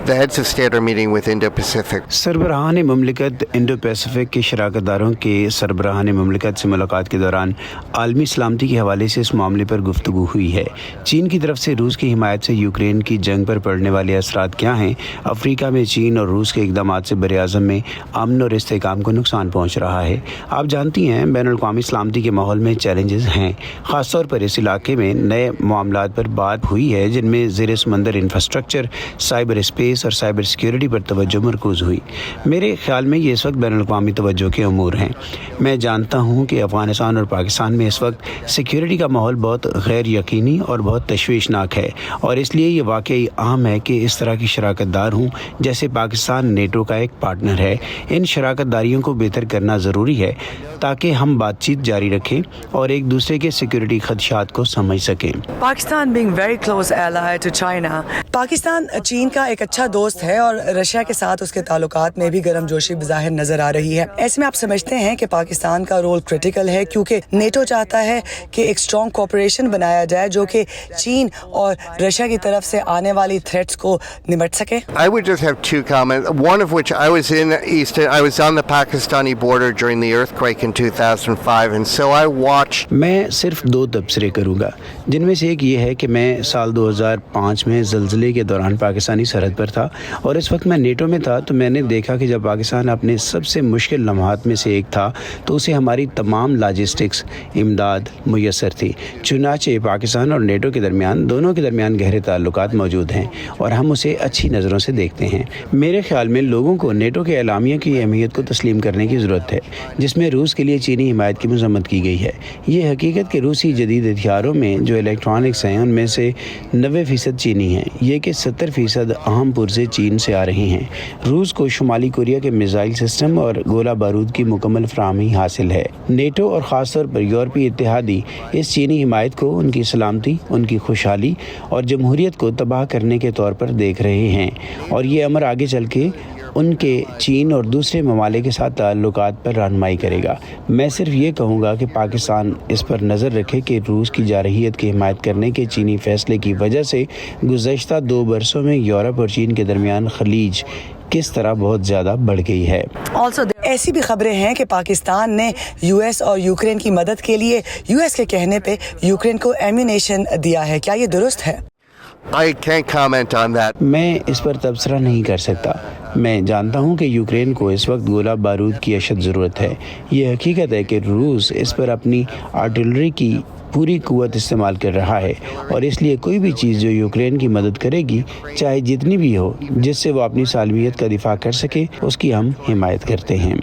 The heads of state are meeting with Indo-Pacific. सरबराहान ममलिकत Indo Pacific के शराकतदारों के सरबराहान ममलिकत से मुलाकात के दौरान आलमी सलामती के हवाले से इस मामले पर गुफ्तगू हुई है। चीन की तरफ से रूस की हिमायत से यूक्रेन की जंग पर पड़ने वाले असरात क्या हैं? अफ्रीका में चीन और रूस के इक़दाम से बरे-ए-आज़म में अमन और इस्तेहकाम को नुकसान पहुँच रहा है। आप जानती हैं बैनुल-अक़वामी सलामती के माहौल में चैलेंजेस हैं। ख़ासतौर पर इस इलाके में नए मामलात पर बात हुई है जिनमें ज़ेर समंदर इंफ्रास्ट्रक्चर, साइबर स्पेस और साइबर सिक्योरिटी पर तवज्जो मरकूज़ हुई। मेरे ख्याल में ये इस वक्त बैनुल-अक़वामी तवज्जो के अमूर हैं। मैं जानता हूँ कि अफ़गानिस्तान और पाकिस्तान में इस वक्त सिक्योरिटी का माहौल बहुत गैर यकीनी और बहुत तशवीशनाक है और इसलिए ये वाकई अहम है कि इस तरह की शराकतदार हूँ जैसे पाकिस्तान नेटो का एक पार्टनर है। इन शराकतदारियों को बेहतर करना ज़रूरी है ताकि हम बातचीत जारी रखें और एक दूसरे के सिक्योरिटी खदशात को समझ सकें। Pakistan being very close ally to China. Pakistan चीन का एक अच्छा दोस्त है और रशिया के साथ उसके ताल्लुकात में भी गर्मजोशी बज़ाहिर नजर आ रही है। ऐसे में आप समझते हैं कि पाकिस्तान का रोल क्रिटिकल है क्योंकि नेटो चाहता है कि एक स्ट्रॉन्ग कोऑपरेशन बनाया जाए जो कि चीन और रशिया की तरफ से आने वाली थ्रेट्स को निपट सके। I would just have two comments. One of which I was on the Pakistani border during the earthquake in 2005, and so I watched. मैं सिर्फ दो तबसरे करूँगा जिनमें से एक ये है कि मैं साल 2005 में ज़लज़ले के दौरान पाकिस्तानी सरहद पर था और इस वक्त मैं नेटो में था तो मैंने देखा कि जब पाकिस्तान अपने सबसे मुश्किल लम्हात में से एक था तो उसे हमारी तमाम लॉजिस्टिक्स इमदाद मुयस्सर थी। चुनाचे पाकिस्तान और नेटो के दरमियान दोनों के दरमियान गहरे ताल्लुकात मौजूद हैं और हम उसे अच्छी नज़रों से देखते हैं। मेरे ख्याल में लोगों को नेटो के एलामिया की अहमियत को तस्लीम करने की ज़रूरत है जिसमें रूस के लिए चीनी हिमायत की मज़म्मत की गई है। ये हकीकत कि रूसी जदीद हथियारों में जो इलेक्ट्रॉनिक्स हैं उनमें से 90% चीनी हैं, ये कि 70% अहम पुर्जे चीन से आ रहे हैं। रूस को शुमाली कोरिया के मिसाइल सिस्टम और गोला बारूद की मुकम्मल फराहमी हासिल है। नेटो और ख़ासतौर पर यूरोपीय इत्तेहादी इस चीनी हिमायत को उनकी सलामती, उनकी खुशहाली और जमहूरियत को तबाह करने के तौर पर देख रहे हैं और ये अमर आगे चल के उनके चीन और दूसरे ममालिक के साथ ताल्लुकात पर रहनुमाई करेगा। मैं सिर्फ ये कहूँगा कि पाकिस्तान इस पर नज़र रखे कि रूस की जारहियत की हिमायत करने के चीनी फ़ैसले की वजह से गुज़श्ता 2 बरसों में यूरोप और चीन के दरमियान खलीज किस तरह बहुत ज़्यादा बढ़ गई है। ऐसी भी खबरें हैं कि पाकिस्तान ने यूएस और यूक्रेन की मदद के लिए यूएस के कहने पे यूक्रेन को एम्यूनेशन दिया है। क्या ये दुरुस्त है? I can't comment on that. मैं इस पर तबसरा नहीं कर सकता। मैं जानता हूँ कि यूक्रेन को इस वक्त गोला बारूद की अशद ज़रूरत है। ये हकीकत है कि रूस इस पर अपनी आर्टिलरी की पूरी कुव्वत इस्तेमाल कर रहा है और इसलिए कोई भी चीज़ जो यूक्रेन की मदद करेगी चाहे जितनी भी हो जिससे वो अपनी सालमियत का दिफा कर सके उसकी हम हिमायत करते हैं।